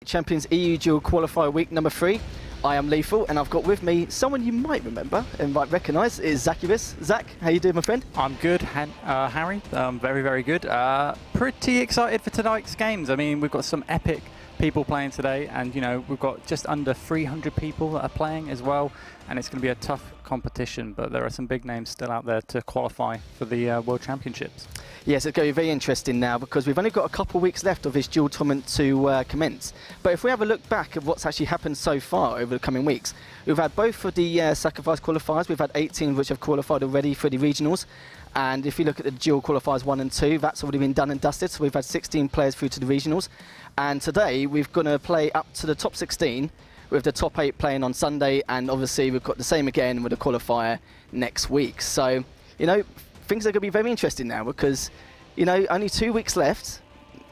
Champions EU Duel Qualifier week number 3. I am Lethal, and I've got with me someone you might remember and might recognise is Zacchaeus. Zach, how you doing, my friend? I'm good, Harry. Very, very good. Pretty excited for tonight's games. I mean, we've got some epic people playing today, and you know, we've got just under 300 people that are playing as well, and it's going to be a tough competition, but there are some big names still out there to qualify for the World Championships. Yes, it's going to be very interesting now because we've only got a couple of weeks left of this dual tournament to commence. But if we have a look back at what's actually happened so far over the coming weeks, we've had both of the sacrifice qualifiers. We've had 8 teams which have qualified already for the regionals. And if you look at the dual qualifiers 1 and 2, that's already been done and dusted. So we've had 16 players through to the regionals. And today we're going to play up to the top 16 with the top 8 playing on Sunday. And obviously we've got the same again with the qualifier next week. So, you know, things are going to be very interesting now because, you know, only 2 weeks left.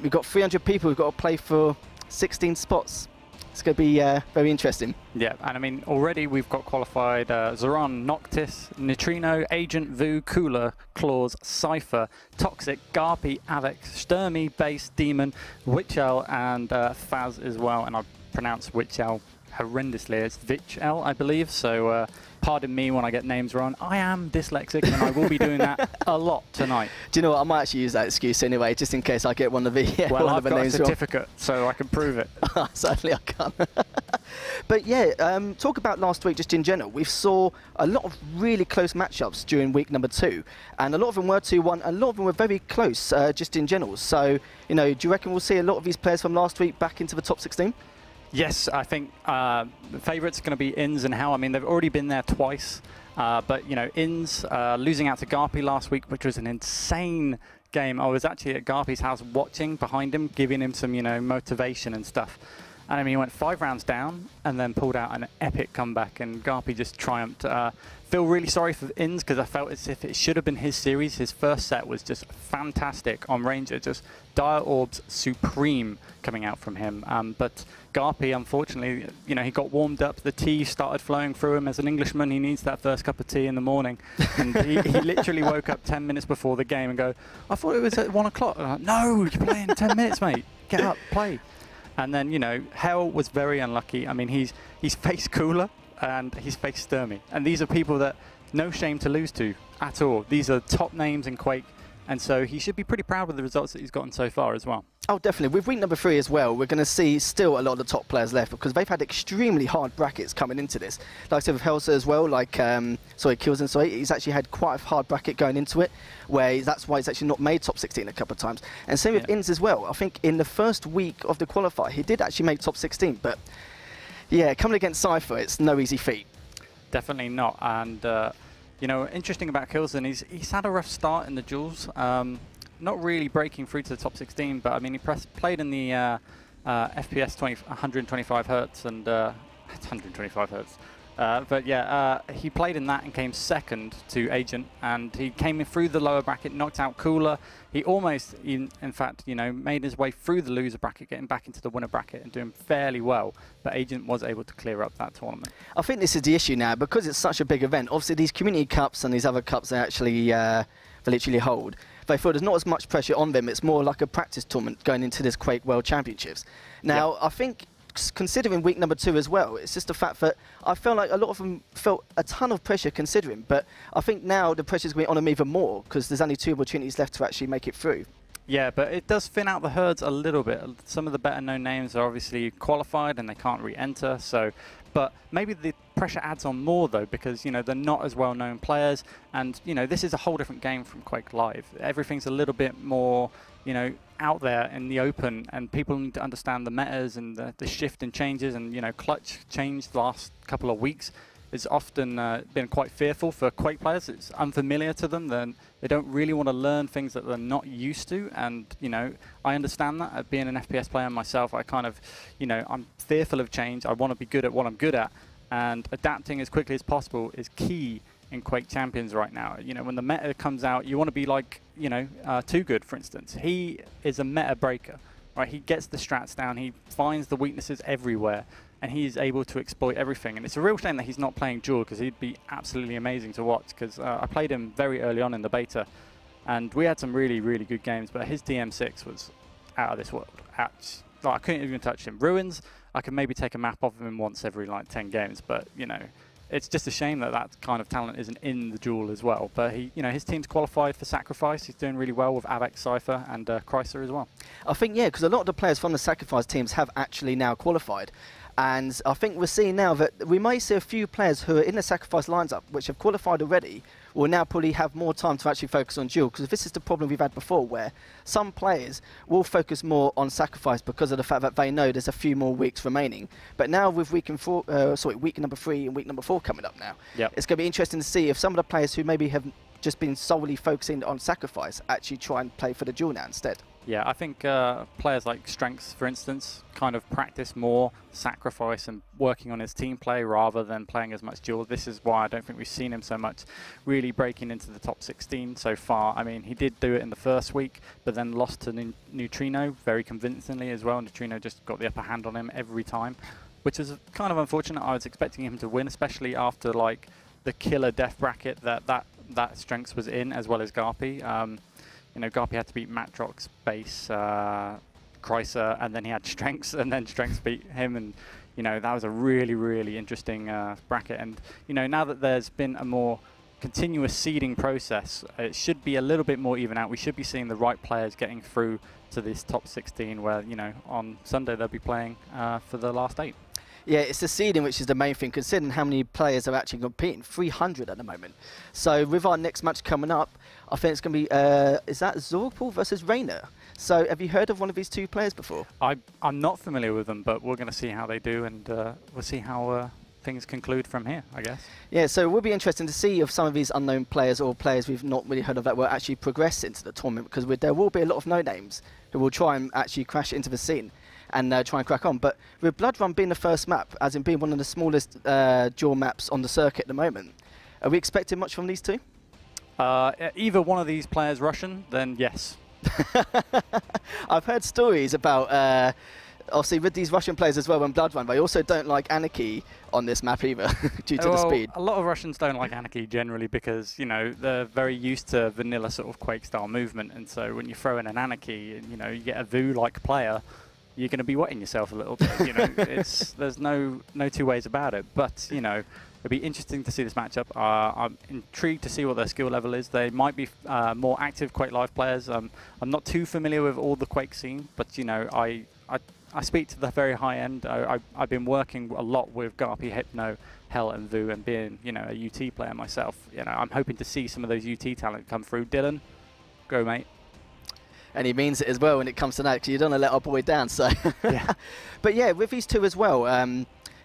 We've got 300 people who've got to play for 16 spots. It's going to be very interesting. Yeah, and I mean, already we've got qualified Zoran, Noctis, Neutrino, Agent, Vu, Cooler, Claws, Cypher, Toxic, Garpy, Avex, Sturmy, Base, Demon, Witchel, and Faz as well. And I pronounce Witchel horrendously. It's Vichel, I believe. So pardon me when I get names wrong. I am dyslexic, and I will be doing that a lot tonight. Do you know what? I might actually use that excuse anyway, just in case I get one of the well, one of the names wrong. I've got a certificate, so I can prove it. Sadly, I can't. But yeah, talk about last week just in general. We saw a lot of really close matchups during week number 2, and a lot of them were 2-1. A lot of them were very close, just in general. So, you know, do you reckon we'll see a lot of these players from last week back into the top 16? Yes, I think the favourites are going to be Inns and Hell. I mean, they've already been there twice. But, you know, Inns losing out to Garpy last week, which was an insane game. I was actually at Garpy's house watching behind him, giving him some, you know, motivation and stuff. And I mean, he went 5 rounds down and then pulled out an epic comeback, and Garpy just triumphed. Feel really sorry for Inns because I felt as if it should have been his series. His first set was just fantastic on Ranger, just Dire Orbs supreme coming out from him. But Garpy, unfortunately, you know, he got warmed up. The tea started flowing through him. As an Englishman, he needs that first cup of tea in the morning. And he literally woke up 10 minutes before the game and go, I thought it was at 1 o'clock. Like, no, you're playing 10 minutes, mate. Get up, play. And then, you know, Hell was very unlucky. I mean, he's faced Cooler and he's faced Sturmy. And these are people that no shame to lose to at all. These are top names in Quake. And so he should be pretty proud with the results that he's gotten so far as well. Oh, definitely. With week number 3 as well, we're going to see still a lot of the top players left because they've had extremely hard brackets coming into this. Like I said with Helsa as well, like, Kills, he's actually had quite a hard bracket going into it, where that's why he's actually not made top 16 a couple of times. And same with Inns as well. I think in the first week of the qualifier, he did actually make top 16, but yeah, coming against Cypher, it's no easy feat. Definitely not. And, you know, interesting about Kilson, he's had a rough start in the duels. Not really breaking through to the top 16, but I mean, he played in the FPS 125 hertz and 125 hertz. But yeah, he played in that and came second to Agent, and he came in through the lower bracket, knocked out Cooler. He almost, in fact, you know, made his way through the loser bracket, getting back into the winner bracket and doing fairly well. But Agent was able to clear up that tournament. I think this is the issue now, because it's such a big event. Obviously, these community cups and these other cups they actually they literally hold. They feel there's not as much pressure on them. It's more like a practice tournament going into this Quake World Championships. Now, I think, considering week number 2 as well, it's just the fact that I felt like a lot of them felt a ton of pressure considering, but I think now the pressure's going on them even more because there's only 2 opportunities left to actually make it through. Yeah, but it does thin out the herds a little bit. Some of the better known names are obviously qualified and they can't re-enter, so, but maybe the pressure adds on more though, because, you know, they're not as well known players, and, you know, this is a whole different game from Quake Live. Everything's a little bit more, you know, out there in the open, and people need to understand the metas and the shift and changes, and, you know, Clutch changed the last couple of weeks. It's often been quite fearful for Quake players. It's unfamiliar to them. Then they don't really want to learn things that they're not used to. And, you know, I understand that. Being an FPS player myself, I kind of, you know, I'm fearful of change. I want to be good at what I'm good at. And adapting as quickly as possible is key in Quake Champions right now. You know, when the meta comes out, you want to be like, you know, Too Good, for instance. He is a meta breaker, right? He gets the strats down. He finds the weaknesses everywhere. And he's able to exploit everything. And it's a real shame that he's not playing Duel, because he'd be absolutely amazing to watch, because I played him very early on in the beta, and we had some really, really good games, but his DM6 was out of this world. I couldn't even touch him. Ruins, I could maybe take a map off of him once every like 10 games, but you know, it's just a shame that that kind of talent isn't in the Duel as well. But he, you know, his team's qualified for Sacrifice. He's doing really well with Avex, Cypher, and Chrysler as well. I think, yeah, because a lot of the players from the Sacrifice teams have actually now qualified. And I think we're seeing now that we may see a few players who are in the Sacrifice lines up, which have qualified already, will now probably have more time to actually focus on Duel. Because this is the problem we've had before, where some players will focus more on Sacrifice because of the fact that they know there's a few more weeks remaining. But now with week number 3 and week number 4 coming up now, it's going to be interesting to see if some of the players who maybe have just been solely focusing on Sacrifice actually try and play for the Duel now instead. Yeah, I think players like Strengths, for instance, kind of practice more Sacrifice and working on his team play rather than playing as much Duel. This is why I don't think we've seen him so much really breaking into the top 16 so far. I mean, he did do it in the first week, but then lost to Neutrino very convincingly as well. Neutrino just got the upper hand on him every time, which is kind of unfortunate. I was expecting him to win, especially after like the killer death bracket that Strengths was in, as well as Garpy. You know, Garpy had to beat Matrox, Base, Chrysler, and then he had Strengths, and then Strengths beat him, and you know, that was a really, really interesting bracket. And you know, now that there's been a more continuous seeding process, it should be a little bit more even out. We should be seeing the right players getting through to this top 16, where, you know, on Sunday they'll be playing for the last 8. Yeah, it's the seeding which is the main thing, considering how many players are actually competing. 300 at the moment. So with our next match coming up, I think it's going to be, is that Zoorgpl versus Reynir? So have you heard of one of these two players before? I'm not familiar with them, but we're going to see how they do, and we'll see how things conclude from here, I guess. Yeah, so it will be interesting to see if some of these unknown players or players we've not really heard of that will actually progress into the tournament, because there will be a lot of no-names who will try and actually crash into the scene and try and crack on. But with Blood Run being the first map, as in being one of the smallest Duel maps on the circuit at the moment, are we expecting much from these two? Either one of these players Russian, then yes. I've heard stories about, obviously with these Russian players as well on Blood Run, they also don't like Anarchy on this map either, due to the speed. A lot of Russians don't like Anarchy generally because, you know, they're very used to vanilla sort of Quake-style movement, and so when you throw in an Anarchy and, you know, you get a Vu-like player, you're going to be wetting yourself a little bit. You know, there's no two ways about it. But you know, it'll be interesting to see this matchup. I'm intrigued to see what their skill level is. They might be more active Quake Live players. I'm not too familiar with all the Quake scene, but you know, I speak to the very high end. I've been working a lot with Garpy, Hypno, Hell, and Vu, and being, you know, a UT player myself. You know, I'm hoping to see some of those UT talent come through. Dylan, go mate. And he means it as well when it comes to that, because you don't want to let our boy down. So, yeah. But yeah, with these two as well,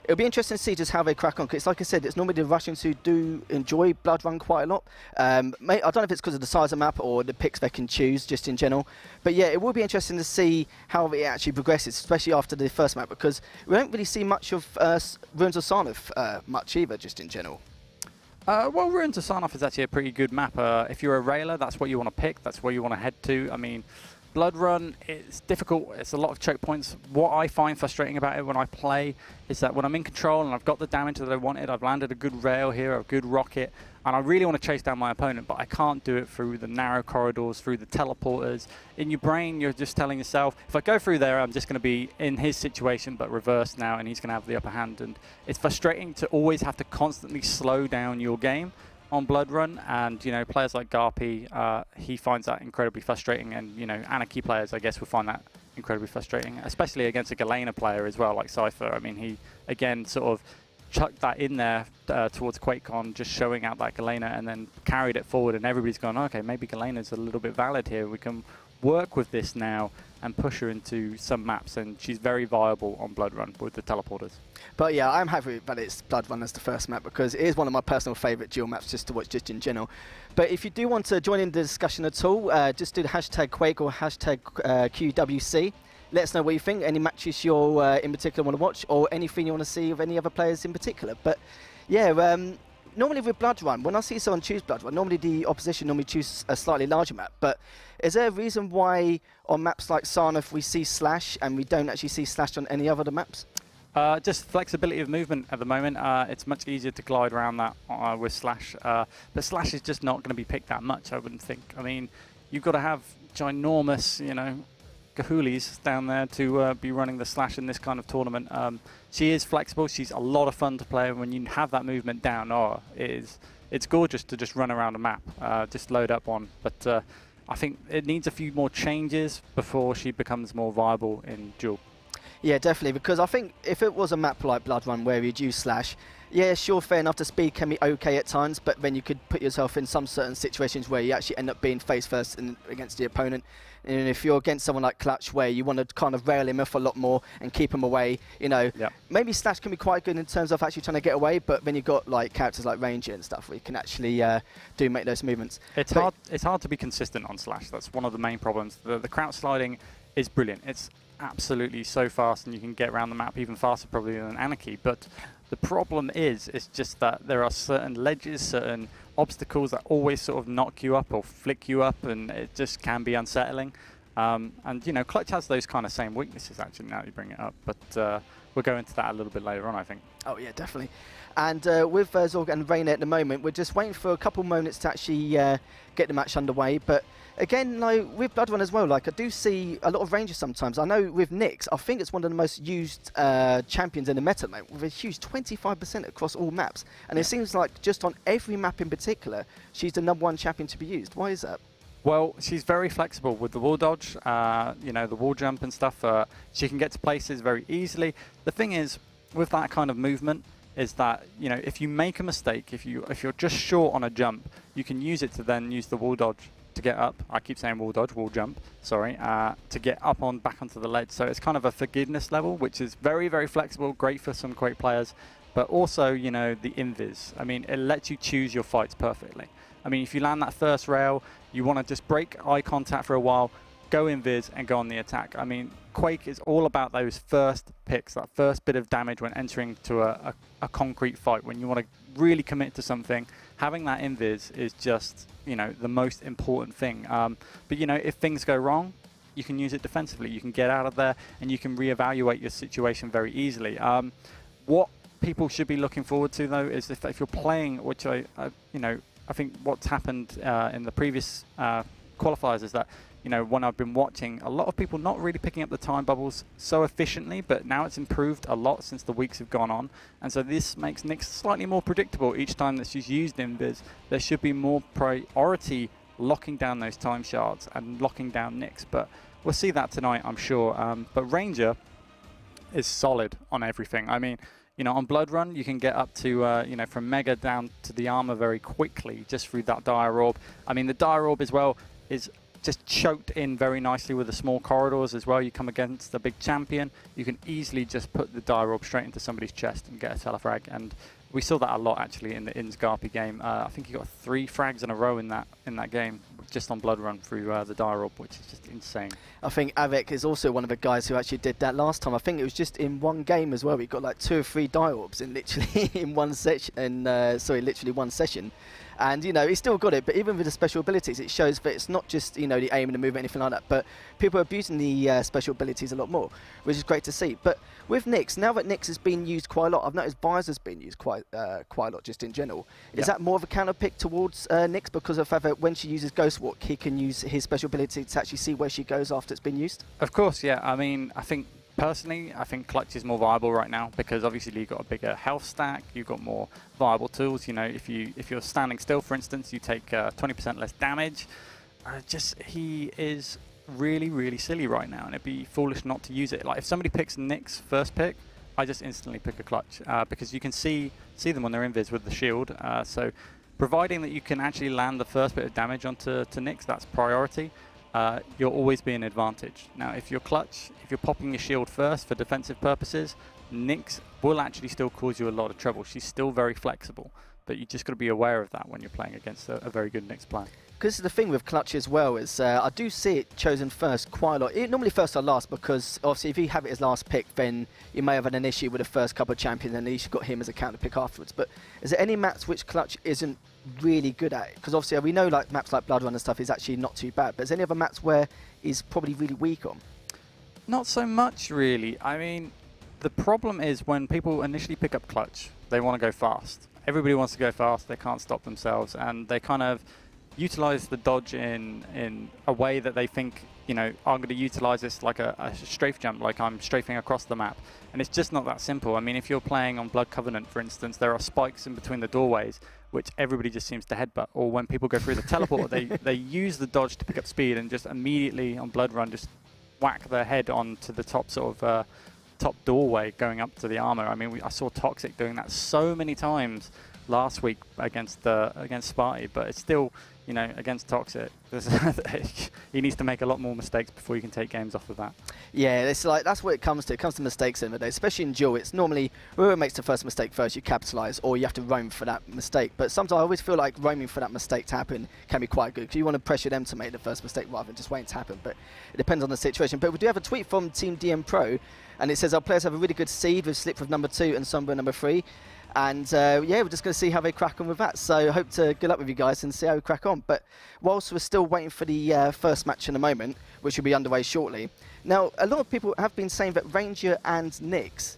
it'll be interesting to see just how they crack on. Because like I said, it's normally the Russians who do enjoy Blood Run quite a lot. I don't know if it's because of the size of the map or the picks they can choose, just in general. But yeah, it will be interesting to see how it actually progresses, especially after the first map, because we don't really see much of Ruins of Sarnath much either, just in general. Well, Ruins of Sarnath is actually a pretty good map. If you're a railer, that's what you want to pick. That's where you want to head to. I mean, Blood Run, it's difficult. It's a lot of choke points. What I find frustrating about it when I play is that when I'm in control and I've got the damage that I wanted, I've landed a good rail here, a good rocket, and I really want to chase down my opponent, but I can't do it through the narrow corridors, through the teleporters. In your brain, you're just telling yourself, if I go through there, I'm just going to be in his situation, but reversed now, and he's going to have the upper hand. And it's frustrating to always have to constantly slow down your game on Blood Run, and you know, players like Garpy, he finds that incredibly frustrating, and you know, Anarchy players, I guess, will find that incredibly frustrating, especially against a Galena player as well, like Cypher. I mean, he again sort of chucked that in there towards QuakeCon, just showing out that Galena, and then carried it forward, and everybody's gone, okay, maybe Galena's a little bit valid here. We can work with this now and push her into some maps, and she's very viable on Blood Run with the teleporters. But yeah, I'm happy that it's Blood Run as the first map, because it is one of my personal favourite Duel maps just to watch, just in general. But if you do want to join in the discussion at all, just do the hashtag Quake or hashtag QWC. Let us know what you think, any matches you're in particular want to watch, or anything you want to see of any other players in particular. But yeah, normally with Blood Run, when I see someone choose Blood Run, normally the opposition normally choose a slightly larger map. But is there a reason why on maps like Sarnath we see Slash and we don't actually see Slash on any other maps? Just flexibility of movement at the moment. It's much easier to glide around that with Slash. But Slash is just not going to be picked that much, I wouldn't think. I mean, you've got to have ginormous, you know, Kahuli's down there to be running the Slash in this kind of tournament. She is flexible. She's a lot of fun to play. And when you have that movement down, it's gorgeous to just run around a map, just load up one. But I think it needs a few more changes before she becomes more viable in Duel. Yeah, definitely, because I think if it was a map like Blood Run where you'd use Slash, yeah, sure, fair enough, the speed can be okay at times, but then you could put yourself in some certain situations where you actually end up being face first against the opponent. And if you're against someone like Clutch, where you want to kind of rail him off a lot more and keep him away, you know, maybe Slash can be quite good in terms of actually trying to get away, but then you've got like characters like Reynir and stuff where you can actually make those movements. It's hard to be consistent on Slash. That's one of the main problems. The crouch sliding is brilliant. It's absolutely so fast, and you can get around the map even faster probably than Anarchy, but the problem is just that there are certain ledges, certain obstacles that always sort of knock you up or flick you up, and it just can be unsettling. And you know, Clutch has those kind of same weaknesses actually now that you bring it up, but we'll go into that a little bit later on, I think. Oh yeah, definitely. And with Zoorgpl and Reynir at the moment, we're just waiting for a couple moments to actually get the match underway. But again, like with Blood Run as well, like I do see a lot of ranges sometimes. I know with Nyx, I think it's one of the most used champions in the meta, mate, with a huge 25% across all maps. And it seems like just on every map in particular, she's the #1 champion to be used. Why is that? Well, she's very flexible with the wall dodge, you know, the wall jump and stuff. She can get to places very easily. The thing is, with that kind of movement, is that, you know, if you make a mistake, if you're just short on a jump, you can use it to then use the wall dodge to get up. I keep saying wall dodge, wall jump, sorry, to get up back onto the ledge. So it's kind of a forgiveness level, which is very, very flexible, great for some Quake players, but also, you know, the invis. I mean, it lets you choose your fights perfectly. I mean, if you land that first rail, you want to just break eye contact for a while, go invis and go on the attack. I mean, Quake is all about those first picks, that first bit of damage when entering to a concrete fight. When you want to really commit to something, having that invis is just, you know, the most important thing. But, you know, if things go wrong, you can use it defensively. You can get out of there and you can reevaluate your situation very easily. What people should be looking forward to, though, is if you're playing, which you know, I think what's happened in the previous qualifiers is that, you know, when I've been watching, a lot of people not really picking up the time bubbles so efficiently, but now it's improved a lot since the weeks have gone on. And so this makes Nyx slightly more predictable each time that she's used invis. There should be more priority locking down those time shards and locking down Nyx, but we'll see that tonight, I'm sure. But Ranger is solid on everything. I mean, you know, on Blood Run, you can get up to, you know, from Mega down to the armor very quickly just through that Dire Orb. I mean, the Dire Orb as well is just choked in very nicely with the small corridors as well. You come against a big champion, you can easily just put the Dire Orb straight into somebody's chest and get a telefrag. And we saw that a lot actually in the Zoorgpl game. I think he got 3 frags in a row in that game just on Blood Run through the Dire Orb, which is just insane. I think Avec is also one of the guys who actually did that last time. I think it was just in one game as well. We got like 2 or 3 Dire Orbs in literally in one session. Literally one session. And, you know, he still got it, but even with the special abilities, it shows that it's not just, you know, the aim and the move, anything like that, but people are abusing the special abilities a lot more, which is great to see. But with Nyx, now that Nyx has been used quite a lot, I've noticed Visor's been used quite a lot just in general. Is that more of a counter pick towards Nyx because of the when she uses Ghost Walk, he can use his special ability to actually see where she goes after it's been used? Of course, yeah. I mean, personally, I think Clutch is more viable right now because obviously you've got a bigger health stack, you've got more viable tools. You know, if you're standing still, for instance, you take 20% less damage. He is really, really silly right now, and it'd be foolish not to use it. Like if somebody picks Nyx first pick, I just instantly pick a Clutch because you can see them when they're invis with the shield. So providing that you can actually land the first bit of damage onto Nyx, that's priority. You'll always be an advantage. Now, if you're Clutch, if you're popping your shield first for defensive purposes, Nyx will actually still cause you a lot of trouble. She's still very flexible, but you just got to be aware of that when you're playing against a very good Nyx player. Because the thing with Clutch as well is I do see it chosen first quite a lot. Normally first or last, because obviously if you have it as last pick, then you may have had an issue with the first couple of champions and at least you've got him as a counter pick afterwards. But is there any maps which Clutch isn't really good at? Because obviously we know like maps like Blood Run and stuff is actually not too bad, but is there any other maps where he's probably really weak on? Not so much really. I mean, the problem is when people initially pick up Clutch, they want to go fast. Everybody wants to go fast, they can't stop themselves, and they kind of utilize the dodge in a way that they think, you know, I'm going to utilize this like a strafe jump, like I'm strafing across the map. And it's just not that simple. I mean, if you're playing on Blood Covenant, for instance, there are spikes in between the doorways, which everybody just seems to headbutt. Or when people go through the teleport, they use the dodge to pick up speed and just immediately on Blood Run just whack their head onto the top sort of top doorway going up to the armor. I mean, I saw Toxic doing that so many times last week against Sparty, but it's still, you know, against Toxic, he needs to make a lot more mistakes before you can take games off of that. Yeah, it's like that's what it comes to. It comes to mistakes in the day, especially in Duel. It's normally whoever makes the first mistake first, you capitalise, or you have to roam for that mistake. But sometimes I always feel like roaming for that mistake to happen can be quite good, because you want to pressure them to make the first mistake rather than just waiting to happen. But it depends on the situation. But we do have a tweet from Team DM Pro, and it says our players have a really good seed with Slip with number 2 and Sombra number 3. And yeah, we're just going to see how they crack on with that. So I hope to good luck with you guys and see how we crack on. But whilst we're still waiting for the first match in a moment, which will be underway shortly. Now, a lot of people have been saying that Reynir and Nyx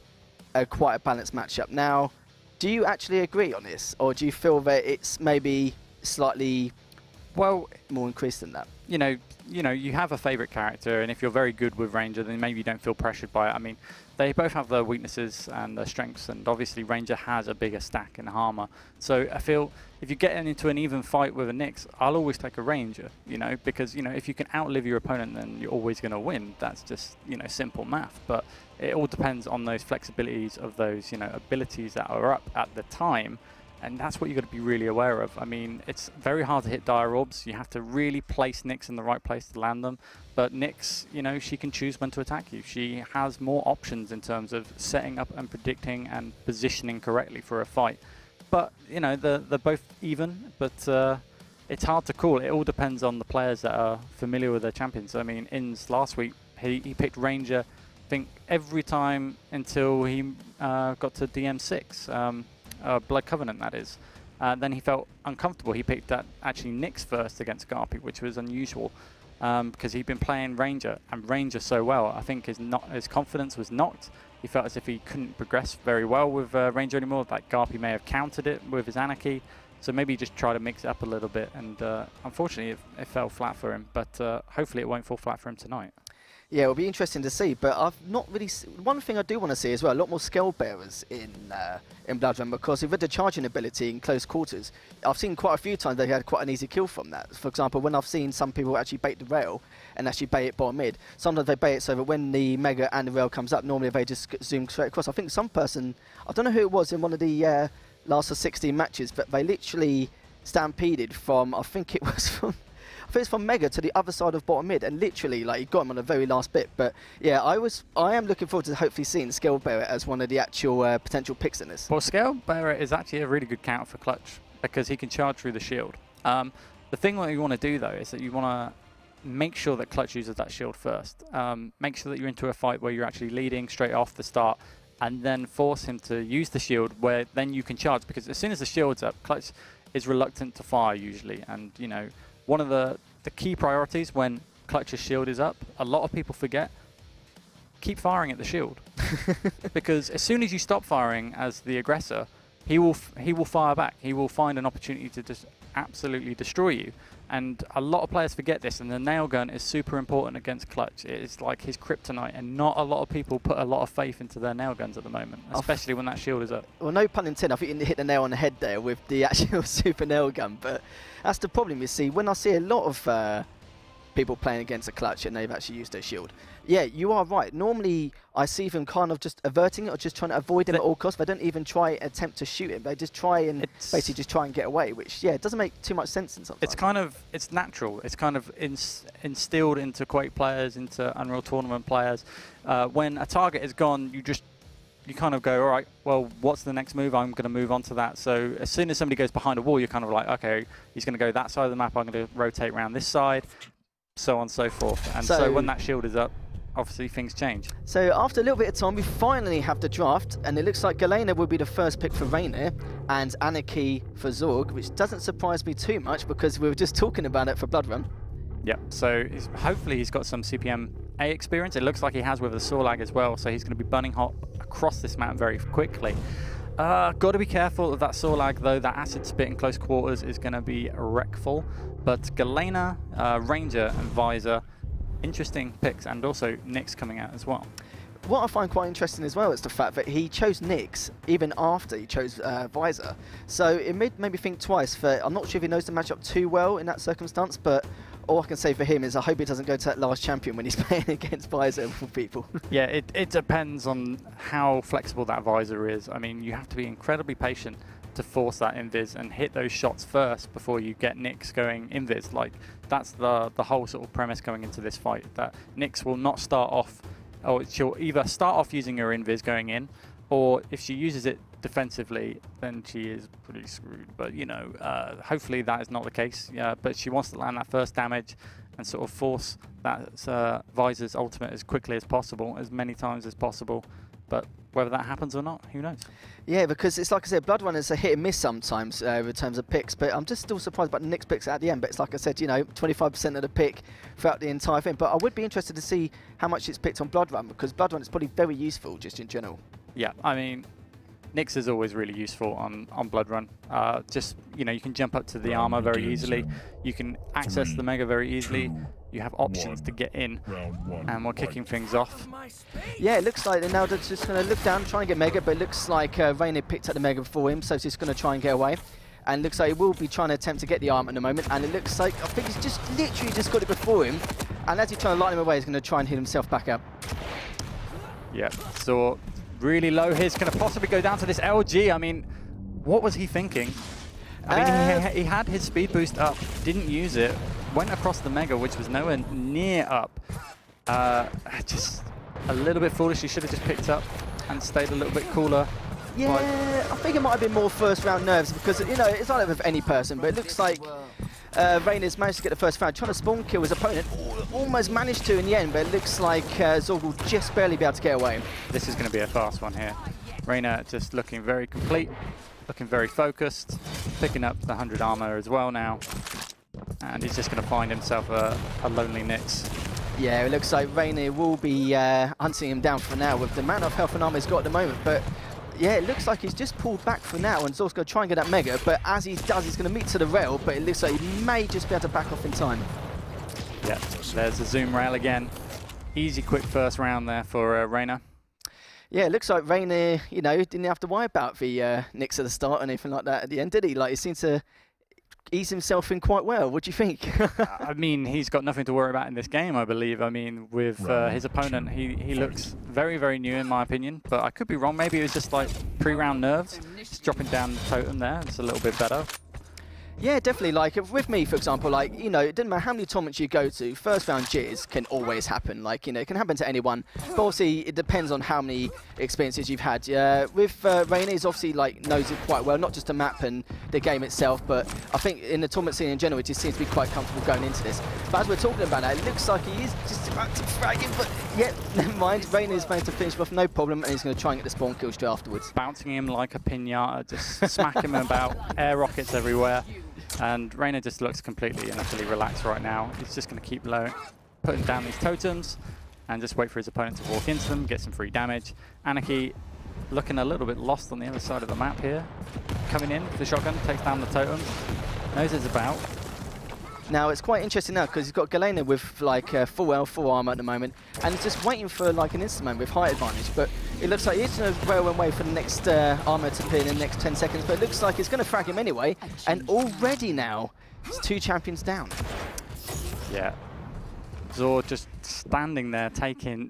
are quite a balanced matchup. Now, do you actually agree on this? Or do you feel that it's maybe slightly more increased than that? You know, you have a favourite character, and if you're very good with Ranger, then maybe you don't feel pressured by it. I mean, they both have their weaknesses and their strengths, and obviously Ranger has a bigger stack in armor. So I feel if you get into an even fight with a Nyx, I'll always take a Ranger, you know, because, you know, if you can outlive your opponent, then you're always going to win. That's just, you know, simple math. But it all depends on those flexibilities of those, you know, abilities that are up at the time. And that's what you've got to be really aware of. I mean, it's very hard to hit Dire Orbs. You have to really place Nyx in the right place to land them. But Nyx, you know, she can choose when to attack you. She has more options in terms of setting up and predicting and positioning correctly for a fight. But, you know, they're both even, but it's hard to call. It all depends on the players that are familiar with their champions. I mean, Inns last week, he picked Ranger, I think, every time until he got to DM6. Blood Covenant, that is. Then he felt uncomfortable. He picked that actually Nyx first against Garpy, which was unusual because he'd been playing Ranger and Ranger so well. I think his confidence was knocked. He felt as if he couldn't progress very well with Ranger anymore. Like Garpy may have countered it with his Anarchy, so maybe he just tried to mix it up a little bit. And unfortunately, it fell flat for him. But hopefully, it won't fall flat for him tonight. Yeah, it'll be interesting to see, but I've not really... One thing I do want to see as well, a lot more Scale Bearers in Blood Run, because with the charging ability in close quarters, I've seen quite a few times they had quite an easy kill from that. For example, when I've seen some people actually bait the rail and actually bait it bottom mid, sometimes they bait it so that when the Mega and the rail comes up, normally they just zoom straight across. I think some person, I don't know who it was in one of the last of 16 matches, but they literally stampeded from, I think it was from... It's from Mega to the other side of bottom mid, and literally, like, he got him on the very last bit. But yeah, I am looking forward to hopefully seeing Scale Bearer as one of the actual potential picks in this. Well, Scale Bearer is actually a really good counter for Clutch because he can charge through the shield. The thing that you want to do though is that you want to make sure that Clutch uses that shield first. Make sure that you're into a fight where you're actually leading straight off the start, and then force him to use the shield where then you can charge, because as soon as the shield's up, Clutch is reluctant to fire usually, and you know. One of the key priorities when Clutch's shield is up, a lot of people forget, keep firing at the shield. Because as soon as you stop firing as the aggressor, he will fire back. He will find an opportunity to just absolutely destroy you. And a lot of players forget this, and the nail gun is super important against Clutch. It is like his kryptonite, and not a lot of people put a lot of faith into their nail guns at the moment, especially when that shield is up. Well, no pun intended. I think you hit the nail on the head there with the actual super nail gun, but that's the problem you see. When I see a lot of people playing against a Clutch and they've actually used their shield, yeah, you are right. Normally, I see them kind of just averting it or just trying to avoid him at all costs. They don't even try attempt to shoot him. They just try and basically just try and get away, which, yeah, it doesn't make too much sense in sometimes. It's kind of, it's natural. It's kind of instilled into Quake players, into Unreal Tournament players. When a target is gone, you kind of go, all right, well, what's the next move? I'm going to move on to that. So as soon as somebody goes behind a wall, you're kind of like, okay, he's going to go that side of the map. I'm going to rotate around this side, so on and so forth. And so when that shield is up, obviously things change. So after a little bit of time, we finally have the draft, and it looks like Galena will be the first pick for Reynir and Anarchy for Zorg, which doesn't surprise me too much because we were just talking about it for Blood Run. Yeah, so hopefully he's got some CPM A experience. It looks like he has with the Sorlag as well, so he's going to be bunning hot across this map very quickly. Got to be careful of that saw lag though. That acid spit in close quarters is going to be wreckful. But Galena, Ranger and Visor, interesting picks, and also Nyx coming out as well. What I find quite interesting as well is the fact that he chose Nyx even after he chose Visor. So it made me think twice. I'm not sure if he knows the matchup too well in that circumstance, but all I can say for him is I hope he doesn't go to that last champion when he's playing against Visor for people. Yeah, it depends on how flexible that Visor is. I mean, you have to be incredibly patient to force that invis and hit those shots first before you get Nyx going invis. Like, that's the whole sort of premise going into this fight, that Nyx will not start off, or she'll either start off using her invis going in, or if she uses it defensively, then she is pretty screwed. But, you know, hopefully that is not the case. Yeah, but she wants to land that first damage and sort of force that Visor's ultimate as quickly as possible, as many times as possible. But whether that happens or not, who knows? Yeah, because it's like I said, Bloodrun is a hit and miss sometimes in terms of picks, but I'm just still surprised about the Nyx picks at the end. But it's like I said, you know, 25% of the pick throughout the entire thing. But I would be interested to see how much it's picked on Bloodrun, because Bloodrun is probably very useful just in general. Yeah, I mean, Nyx is always really useful on Bloodrun. Just, you know, you can jump up to the armor very easily. You can access the Mega very easily. You have options to get in, and we're kicking things off. Yeah, it looks like they're now just going to look down, try and get Mega, but it looks like Reynir picked up the Mega before him, so he's just going to try and get away. And it looks like he will be trying to attempt to get the armor at the moment, and it looks like, I think he's just literally just got it before him, and as he's trying to light him away, he's going to try and hit himself back up. Yeah, so really low here. He's going to possibly go down to this LG. I mean, what was he thinking? I mean, he had his speed boost up, didn't use it, went across the Mega, which was nowhere near up. Just a little bit foolish. He should have just picked up and stayed a little bit cooler. Yeah, I think it might have been more first round nerves, because, you know, it's not like with any person, but it looks like Reynir's managed to get the first round, trying to spawn kill his opponent, almost managed to in the end, but it looks like Zoorgpl will just barely be able to get away. This is going to be a fast one here. Reynir just looking very complete, looking very focused, picking up the 100 armor as well now, and he's just going to find himself a lonely Nyx. Yeah, it looks like Reynir will be hunting him down for now with the amount of health and armor he's got at the moment, but yeah, it looks like he's just pulled back for now, and Zor's going to try and get that Mega, but as he does, he's going to meet to the rail, but it looks like he may just be able to back off in time. Yeah, there's the zoom rail again. Easy, quick first round there for Reynir. Yeah, it looks like Reynir, you know, didn't have to worry about the Nyx at the start or anything like that at the end, did he? Like, he seemed to ease himself in quite well. What do you think? I mean, he's got nothing to worry about in this game, I believe. I mean, with his opponent, he looks very, very new in my opinion, but I could be wrong. Maybe it was just like pre-round nerves. Just dropping down the totem there. It's a little bit better. Yeah, definitely. Like, with me, for example, like, you know, it doesn't matter how many tournaments you go to, first round jitters can always happen. Like, you know, it can happen to anyone. But obviously, it depends on how many experiences you've had. With Reynir, he's obviously, like, knows it quite well, not just the map and the game itself, but I think in the tournament scene in general, it just seems to be quite comfortable going into this. But as we're talking about that, it looks like he is just about to frag him, but yeah, never mind. Reynir's managed to finish off, no problem, and he's going to try and get the spawn kill straight afterwards. Bouncing him like a pinata, just smacking him about, air rockets everywhere. And Reynir just looks completely and utterly relaxed right now. He's just going to keep low, putting down these totems, and just wait for his opponent to walk into them, get some free damage. Anarchy looking a little bit lost on the other side of the map here. Coming in with the shotgun, takes down the totems, knows it's about. Now, it's quite interesting now, because he's got Galena with, like, full health, full armor at the moment, and he's just waiting for, like, an instant with height advantage, but it looks like he's going to rail and wait for the next armor to appear in the next 10 seconds, but it looks like it's going to frag him anyway, and already now, it's 2 champions down. Yeah. Zoor just standing there, taking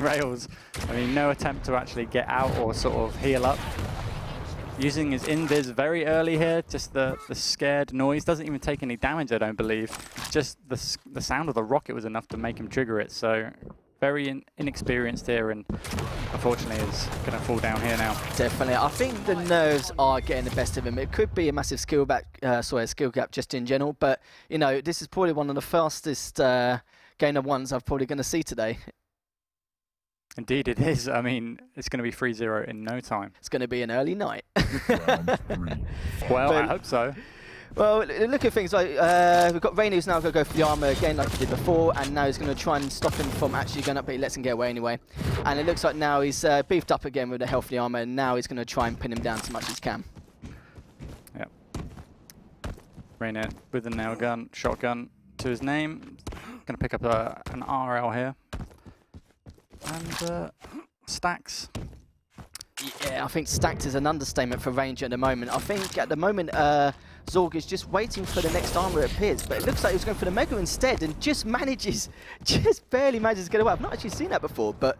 rails. I mean, no attempt to actually get out or sort of heal up. Using his invis very early here, just the scared noise. Doesn't even take any damage, I don't believe. Just the sound of the rocket was enough to make him trigger it. So very inexperienced here, and unfortunately is going to fall down here now. Definitely. I think the nerves are getting the best of him. It could be a massive skill gap just in general, but you know, this is probably one of the fastest game of ones I'm probably going to see today. Indeed it is. I mean, it's going to be 3-0 in no time. It's going to be an early night. Well, I hope so. Well, look at things like we've got Reynir who's now going to go for the armor again like he did before, and now he's going to try and stop him from actually going up, but he lets him get away anyway. And it looks like now he's beefed up again with the healthy armor, and now he's going to try and pin him down as much as he can. Yep. Reynir with the nail gun, shotgun to his name. Going to pick up an RL here. And stacks. Yeah, I think stacked is an understatement for Ranger at the moment. I think at the moment Zorg is just waiting for the next armor it appears, but it looks like he was going for the Mega instead and just barely manages to get away. I've not actually seen that before, but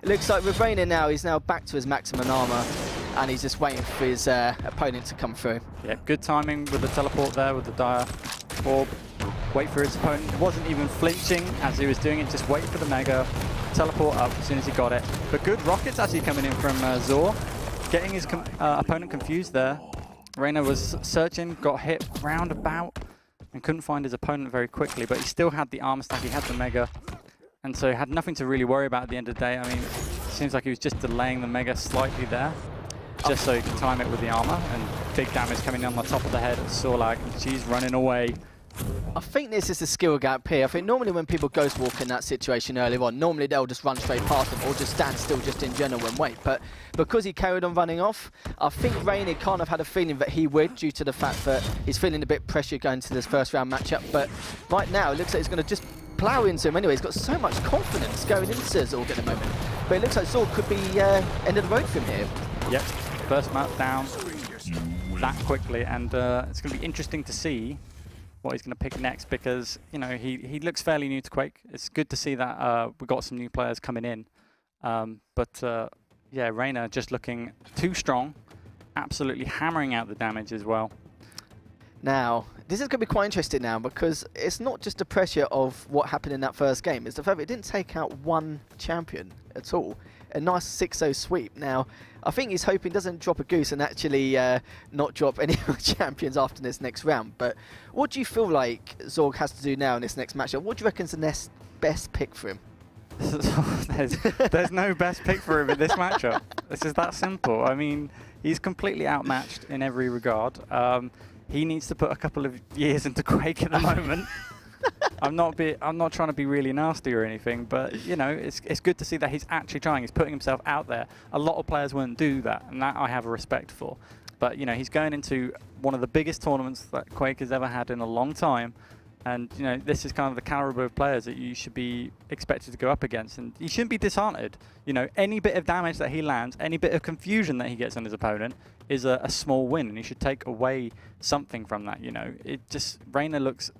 it looks like with Reynir now, he's now back to his maximum armor and he's just waiting for his opponent to come through. Yeah, good timing with the teleport there with the dire orb. Wait for his opponent. He wasn't even flinching as he was doing it, just wait for the Mega. Teleport up as soon as he got it. But good rockets actually coming in from Zor. Getting his opponent confused there. Reynir was searching, got hit roundabout, and couldn't find his opponent very quickly, but he still had the armor stack, he had the Mega, and so he had nothing to really worry about at the end of the day. I mean, it seems like he was just delaying the Mega slightly there, just so he could time it with the armor, and big damage coming on the top of the head of Sorlag, and she's running away. I think this is a skill gap here. I think normally when people ghost walk in that situation earlier on, normally they'll just run straight past them or just stand still just in general and wait. But because he carried on running off, I think Reynir kind of had a feeling that he would, due to the fact that he's feeling a bit pressure going to this first round matchup. But right now it looks like he's going to just plow into him anyway. He's got so much confidence going into Zorg at the moment. But it looks like Zorg could be end of the road from here. Yep, first map down that quickly, and it's going to be interesting to see what he's going to pick next, because you know he looks fairly new to Quake. It's good to see that we've got some new players coming in, but yeah, Reynir just looking too strong, absolutely hammering out the damage as well. Now this is going to be quite interesting now, because it's not just the pressure of what happened in that first game, it's the fact that it didn't take out one champion at all. A nice 6-0 sweep. Now, I think he's hoping doesn't drop a goose and actually not drop any champions after this next round. But what do you feel like Zorg has to do now in this next matchup? What do you reckon is the next best pick for him? there's no best pick for him in this matchup. This is that simple. I mean, he's completely outmatched in every regard. He needs to put a couple of years into Quake at the moment. I'm not trying to be really nasty or anything, but you know, it's good to see that he's actually trying. He's putting himself out there. A lot of players wouldn't do that, and that I have a respect for. But you know, he's going into one of the biggest tournaments that Quake has ever had in a long time, and you know, this is kind of the caliber of players that you should be expected to go up against, and he shouldn't be disheartened. You know, any bit of damage that he lands, any bit of confusion that he gets on his opponent is a small win, and he should take away something from that. You know, it just Reynir looks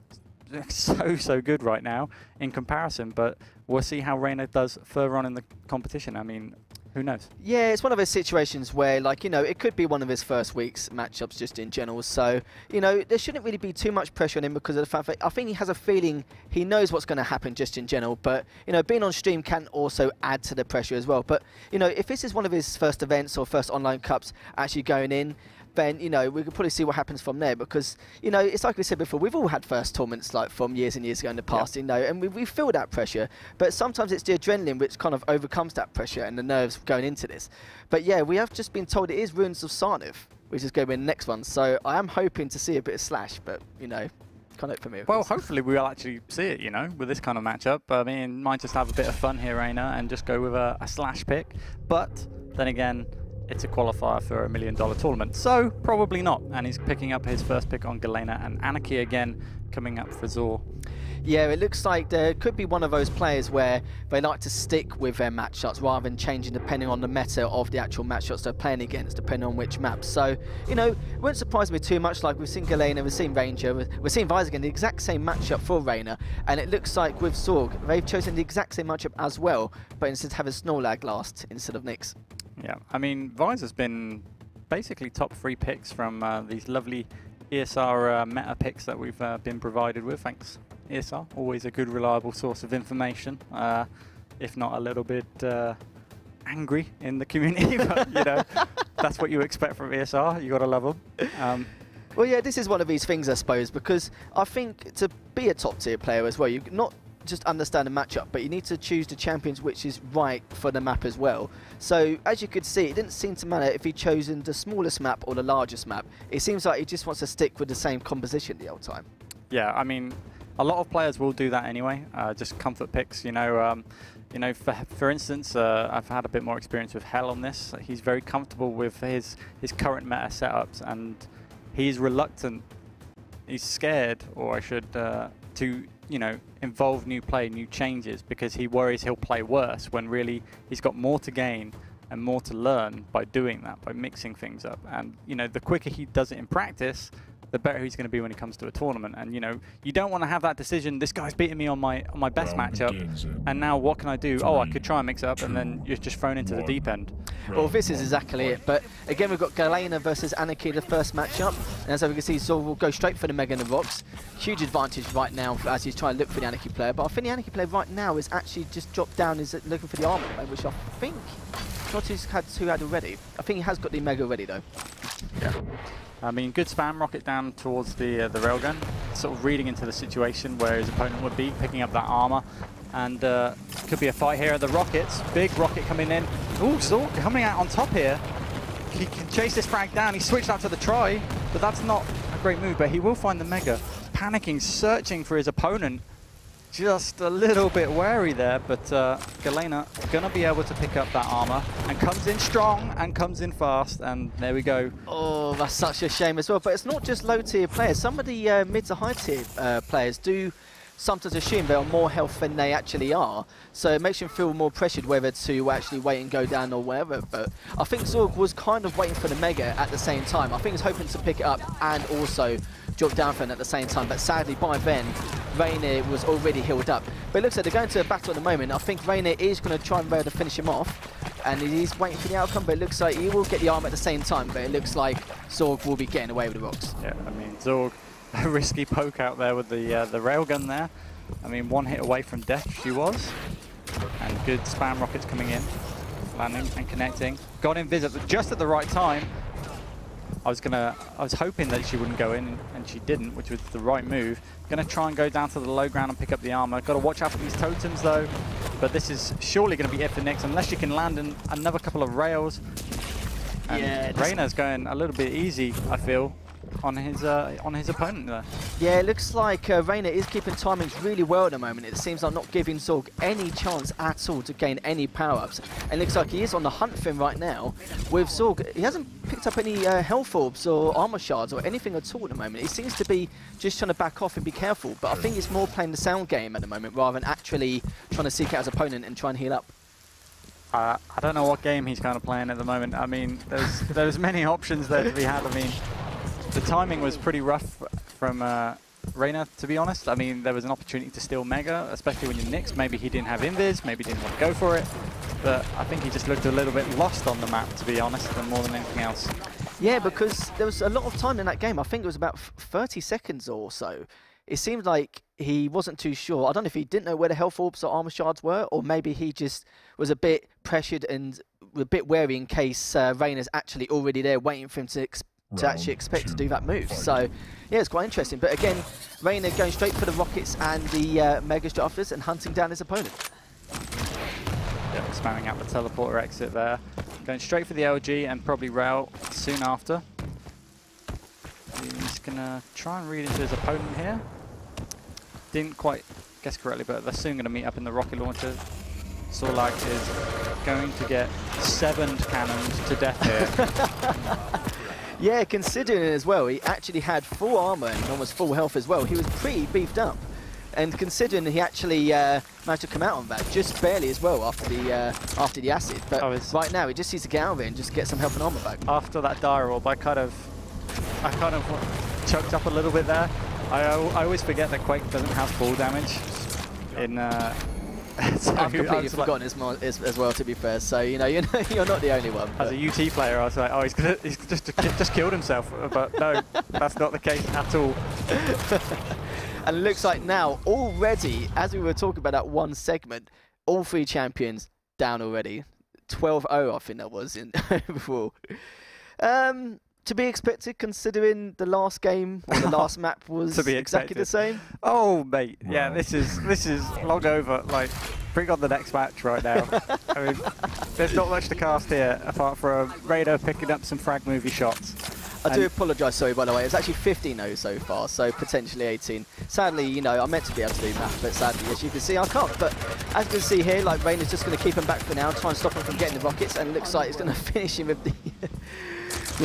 so good right now in comparison, but we'll see how Reynir does further on in the competition. I mean, who knows? Yeah, it's one of those situations where, like, you know, it could be one of his first week's matchups just in general, so, you know, there shouldn't really be too much pressure on him, because of the fact that I think he has a feeling he knows what's going to happen just in general, but, you know, being on stream can also add to the pressure as well. But, you know, if this is one of his first events or first online cups actually going in, then, you know, we could probably see what happens from there, because, you know, it's like we said before, we've all had first tournaments like from years and years ago in the past, you know, and we feel that pressure, but sometimes it's the adrenaline which kind of overcomes that pressure and the nerves going into this. But yeah, we have just been told it is Ruins of Sarniv, which is going to be the next one, so I am hoping to see a bit of Slash, but, you know, kind of for me. Well, hopefully we'll actually see it, you know, with this kind of matchup. I mean, might just have a bit of fun here, Reynir, and just go with a Slash pick, but then again, it's a qualifier for $1 million tournament, so probably not. And he's picking up his first pick on Galena, and Anarchy again coming up for Zor. Yeah, it looks like there could be one of those players where they like to stick with their matchups rather than changing depending on the meta of the actual matchups they're playing against, depending on which map. So, you know, it won't surprise me too much. Like, we've seen Galena, we've seen Ranger, we're seeing Vice again, the exact same matchup for Reynir, and it looks like with Zorg, they've chosen the exact same matchup as well, but instead having Snorlag last instead of Nyx. Yeah, I mean, Vice has been basically top 3 picks from these lovely ESR meta picks that we've been provided with. Thanks, ESR. Always a good, reliable source of information, if not a little bit angry in the community, but, you know, that's what you expect from ESR. You got to love them. Well, yeah, this is one of these things, I suppose, because I think to be a top-tier player as well, you're not just understand the matchup, but you need to choose the champions which is right for the map as well. So as you could see, it didn't seem to matter if he'd chosen the smallest map or the largest map. It seems like he just wants to stick with the same composition the whole time. Yeah, I mean, a lot of players will do that anyway, just comfort picks, you know. For instance, I've had a bit more experience with Hell on this. He's very comfortable with his current meta setups, and he's reluctant, he's scared, or I should, to, you know, involve new play, new changes, because he worries he'll play worse, when really he's got more to gain and more to learn by doing that, by mixing things up. And, you know, the quicker he does it in practice, the better he's going to be when it comes to a tournament. And, you know, you don't want to have that decision, this guy's beating me on my best matchup, and now what can I do? Oh, I could try and mix it up, and then you're just thrown into the deep end. Well, this is exactly it. But again, we've got Galena versus Anarchy, the first matchup. And as we can see, Zoorgpl will go straight for the Mega and the Rocks. Huge advantage right now as he's trying to look for the Anarchy player. But I think the Anarchy player right now is actually just dropped down, is looking for the armor, which I think Trotty's had already. I think he has got the Mega already, though. Yeah. I mean, good spam rocket down towards the railgun, sort of reading into the situation where his opponent would be, picking up that armor, and could be a fight here. The rockets, big rocket coming in. Ooh, Zork coming out on top here. He can chase this frag down. He switched out to the try, but that's not a great move. But he will find the Mega. Panicking, searching for his opponent. Just a little bit wary there, but Galena gonna be able to pick up that armor, and comes in strong and comes in fast, and there we go. Oh, that's such a shame as well. But it's not just low tier players. Some of the mid to high tier players do sometimes assume they're on more health than they actually are, so it makes them feel more pressured whether to actually wait and go down or whatever. But I think Zorg was kind of waiting for the Mega at the same time. I think he's hoping to pick it up and also drop down for him at the same time, but sadly by then Reynir was already healed up. But it looks like they're going to a battle at the moment. I think Reynir is going to try and be able to finish him off, and he's waiting for the outcome, but it looks like he will get the arm at the same time, but it looks like Zorg will be getting away with the rocks. Yeah, I mean, Zorg, a risky poke out there with the railgun there. I mean, one hit away from death she was, and good spam rockets coming in, landing and connecting. Got in visit just at the right time. I was hoping that she wouldn't go in, and she didn't, which was the right move. Gonna try and go down to the low ground and pick up the armor. Got to watch out for these totems though, but this is surely going to be it for Nix unless she can land in another couple of rails. And yeah, Reynir's going a little bit easy, I feel, on his opponent there. Yeah, it looks like Reynir is keeping timings really well at the moment. It seems like not giving Zorg any chance at all to gain any power-ups. And it looks like he is on the hunt for him right now. With Zorg, he hasn't picked up any health orbs or armor shards or anything at all at the moment. He seems to be just trying to back off and be careful. But I think he's more playing the sound game at the moment rather than actually trying to seek out his opponent and try and heal up. I don't know what game he's kind of playing at the moment. I mean, there's many options there to be had. I mean, the timing was pretty rough from Reynir, to be honest. I mean, there was an opportunity to steal Mega, especially when you're Nix. Maybe he didn't have invis, maybe he didn't want to go for it. But I think he just looked a little bit lost on the map, to be honest, than more than anything else. Yeah, because there was a lot of time in that game. I think it was about 30 seconds or so. It seemed like he wasn't too sure. I don't know if he didn't know where the health orbs or armor shards were, or maybe he just was a bit pressured and a bit wary in case Reynir's actually already there waiting for him to actually expect to do that move. So, yeah, it's quite interesting. But again, Reynir going straight for the rockets and the Mega Straffers and hunting down his opponent. Yeah, spamming out the teleporter exit there. Going straight for the LG and probably rail soon after. He's going to try and read into his opponent here. Didn't quite guess correctly, but they're soon going to meet up in the rocket launcher. Zorg is going to get 7 cannons to death here. Yeah, considering it as well, he actually had full armor and almost full health as well. He was pretty beefed up. And considering he actually managed to come out on that just barely as well after the acid. But right now, he just needs to get out of it and just get some health and armor back. After that dire orb, I kind of choked up a little bit there. I always forget that Quake doesn't have full damage in. So I've completely forgotten as well, to be fair. So you know, you're not the only one. As a UT player, I was like, oh, he's just killed himself. But no, that's not the case at all. And it looks like now already, as we were talking about that one segment, all 3 champions down already. 12-0, I think that was in overall. to be expected, considering the last game or the last map was exactly the same. Oh, mate, yeah, this is long over. Like, bring on the next match right now. I mean, there's not much to cast here apart from Reynir picking up some frag movie shots. I do apologise, sorry, by the way. It's actually 15-0 so far, so potentially 18. Sadly, you know, I meant to be able to do math, but sadly, as you can see, I can't. But as you can see here, like, Reynir's just going to keep him back for now, try and stop him from getting the rockets, and it looks like he's going to finish him with the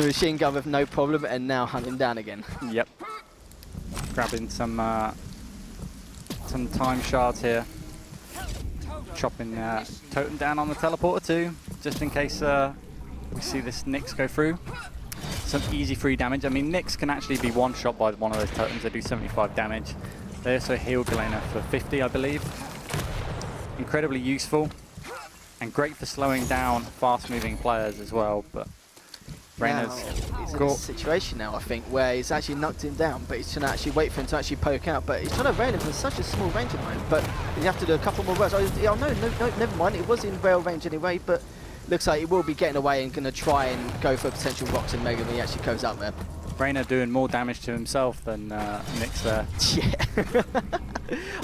machine gun with no problem, and now hunt him down again. Yep. Grabbing some time shards here. Chopping Totem down on the teleporter too, just in case we see this Nyx go through. Some easy free damage. I mean, Nyx can actually be one-shot by one of those totems. They do 75 damage. They also heal Galena for 50, I believe. Incredibly useful and great for slowing down fast-moving players as well. But Reynir's in a situation now, I think, where he's actually knocked him down, but he's trying to actually wait for him to actually poke out. But he's trying to rail him from such a small range at the moment. But you have to do a couple more rounds. Oh, no, never mind. It was in rail range anyway, but looks like he will be getting away and going to try and go for potential rocks and mega when he actually goes out there. Reynir doing more damage to himself than Nyx there. Yeah.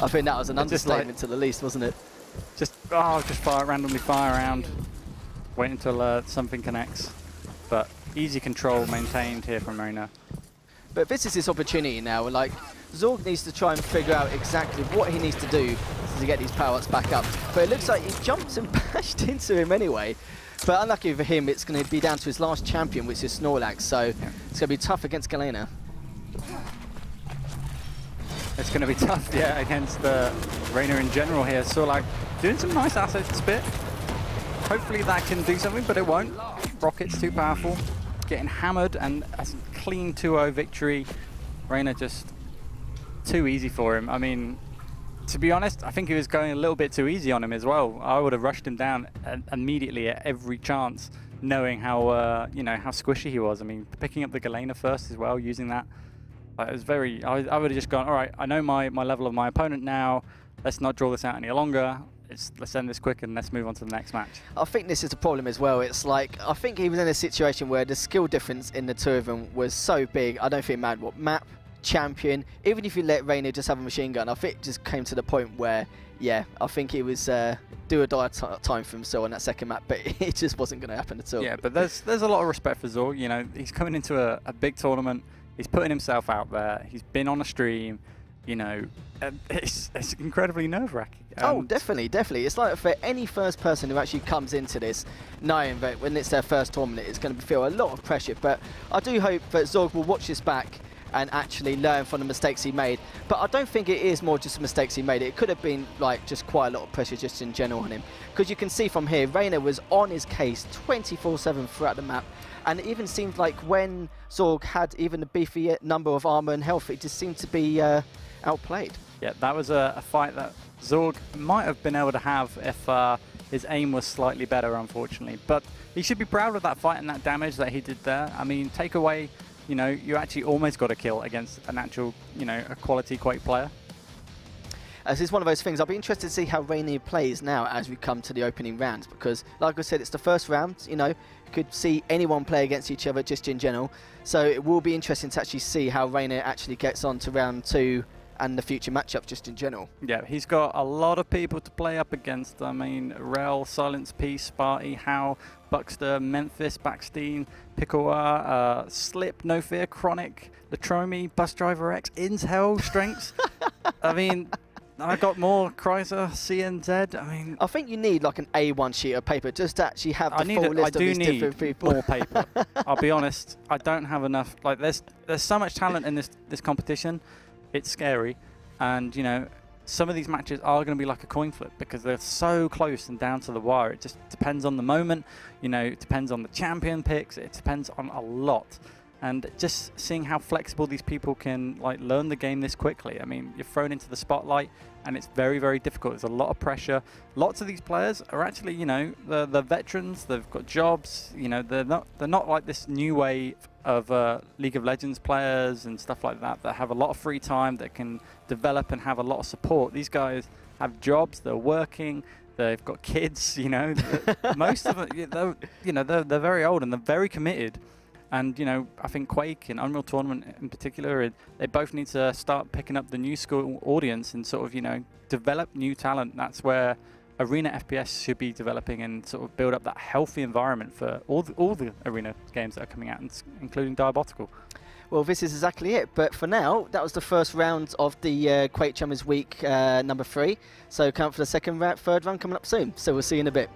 I think that was an understatement, like, to the least, wasn't it? Just randomly fire around, wait until something connects. But easy control maintained here from Reynir. But this is his opportunity now. Like, Zorg needs to try and figure out exactly what he needs to do to get these power-ups back up. But it looks like he jumped and bashed into him anyway. But unlucky for him, it's going to be down to his last champion, which is Snorlax. So yeah, it's going to be tough against Galena. It's going to be tough, yeah, against Reynir in general here. Snorlax doing some nice acid spit. Hopefully that can do something, but it won't. Rocket's too powerful. Getting hammered, and a clean 2-0 victory. Reynir just too easy for him. I mean, to be honest, I think he was going a little bit too easy on him as well. I would have rushed him down immediately at every chance, knowing how you know, how squishy he was. I mean, picking up the Galena first as well, using that. It was very. I would have just gone, all right, I know my level of my opponent now. Let's not draw this out any longer. Let's end this quick and let's move on to the next match. I think this is the problem as well. It's like, I think he was in a situation where the skill difference in the two of them was so big. I don't think it mattered what map, champion, even if you let Reynir just have a machine gun, I think it just came to the point where, yeah, I think it was do or die time for himself on that second map, but it just wasn't going to happen at all. Yeah, but there's a lot of respect for Zorg. You know, he's coming into a big tournament. He's putting himself out there. He's been on a stream. You know, it's incredibly nerve-wracking. Oh, definitely, definitely. It's like for any first person who actually comes into this, knowing that when it's their first tournament, it's going to feel a lot of pressure. But I do hope that Zorg will watch this back and actually learn from the mistakes he made. But I don't think it is more just the mistakes he made. It could have been like just quite a lot of pressure just in general on him. Because you can see from here, Reynir was on his case 24/7 throughout the map. And it even seemed like when Zorg had even a beefy number of armor and health, it just seemed to be outplayed. Yeah, that was a fight that Zorg might have been able to have if his aim was slightly better, unfortunately. But he should be proud of that fight and that damage that he did there. I mean, take away, you know, you actually almost got a kill against an actual, you know, a quality Quake player. This is one of those things. I'll be interested to see how Reynir plays now as we come to the opening rounds, because, like I said, it's the first round. You know, you could see anyone play against each other just in general. So it will be interesting to actually see how Reynir actually gets on to round 2 and the future matchup just in general. Yeah, he's got a lot of people to play up against. I mean, Rel, Silence Peace, Sparty, Howe, Buckster, Memphis, Backstein, Picklewa, Slip, No Fear, Chronic, Latromi, Bus Driver X, Ins Hell, Strengths. I mean, I got more, Chrysler, CNZ. I mean, I think you need like an A1 sheet of paper just to actually have the full list of these different people. More paper. I'll be honest, I don't have enough. Like, there's so much talent in this competition. It's scary, and you know, some of these matches are going to be like a coin flip because they're so close and down to the wire. It just depends on the moment, you know, it depends on the champion picks, it depends on a lot. And just seeing how flexible these people can like learn the game this quickly. I mean, you're thrown into the spotlight and it's very, very difficult. There's a lot of pressure. Lots of these players are actually, you know, the veterans, they've got jobs, you know, they're not like this new wave of League of Legends players and stuff like that have a lot of free time, that can develop and have a lot of support. These guys have jobs, they're working, they've got kids, you know. Most of them, they're very old and they're very committed. And, you know, I think Quake and Unreal Tournament in particular, they both need to start picking up the new school audience and sort of, you know, develop new talent. That's where Arena FPS should be developing and sort of build up that healthy environment for all the Arena games that are coming out, including Diabotical. Well, this is exactly it. But for now, that was the first round of the Quake Champions Week number 3. So come up for the third round coming up soon. So we'll see you in a bit.